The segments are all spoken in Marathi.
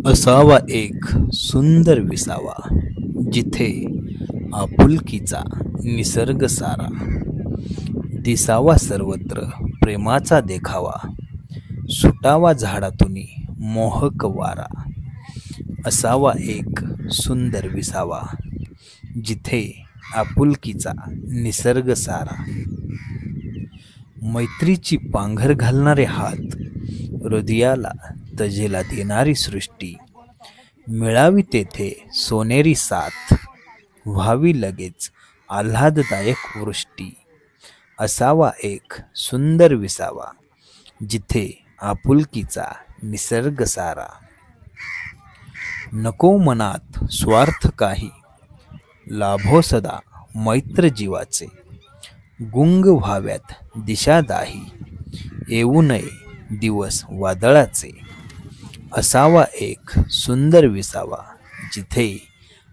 असावा एक सुंदर विसावा, जिथे आपुलकीचा निसर्ग सारा. दिसावा सर्वत्र प्रेमाचा देखावा, सुटावा झाडातूनी मोहक वारा. असावा एक सुंदर विसावा, जिथे आपुलकीचा निसर्ग सारा. मैत्रीची पांघर घालणारे हात, हृदयाला तजेला देणारी सृष्टी. मिळावी तेथे सोनेरी साथ, व्हावी लगेच आल्हाददायक वृष्टी. असावा एक सुंदर विसावा, जिथे आपुलकीचा निसर्ग सारा. नको मनात स्वार्थ काही, लाभो सदा मैत्र जीवाचे. गुंग व्हाव्यात दिशा दाही, येऊ नये दिवस वादळाचे. असावा एक सुंदर विसावा, जिथे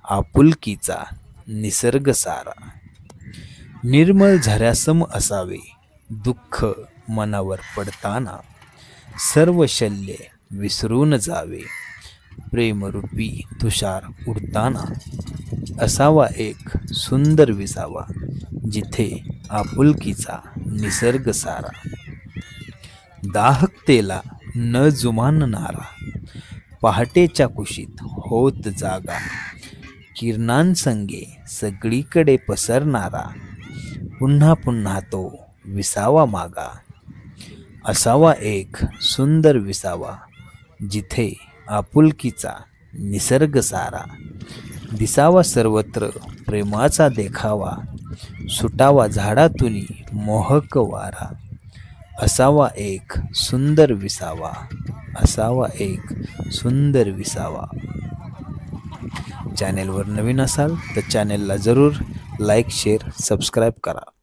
आपुलकीचा निसर्ग सारा. निर्मळ झऱ्यासम असावे दुःख मनावर पडताना, सर्व शल्ये विसरून जावे प्रेमरूपी तुषार उडताना. असावा एक सुंदर विसावा, जिथे आपुलकीचा निसर्ग सारा. दाहकतेला न जुमानणारा, पहाटेच्या कुशीत होत जागा. किरणांसंगे सगळीकडे पसरणारा, पुन्हा पुन्हा तो विसावा मागा. असावा एक सुंदर विसावा, जिथे आपुलकीचा निसर्ग सारा. दिसावा सर्वत्र प्रेमाचा देखावा, सुटावा झाडातूनी मोहक वारा. असावा एक सुंदर विसावा, असावा एक सुंदर विसावा. चॅनेलवर नवीन असाल तर चॅनेलला जरूर लाईक शेअर सबस्क्राईब करा.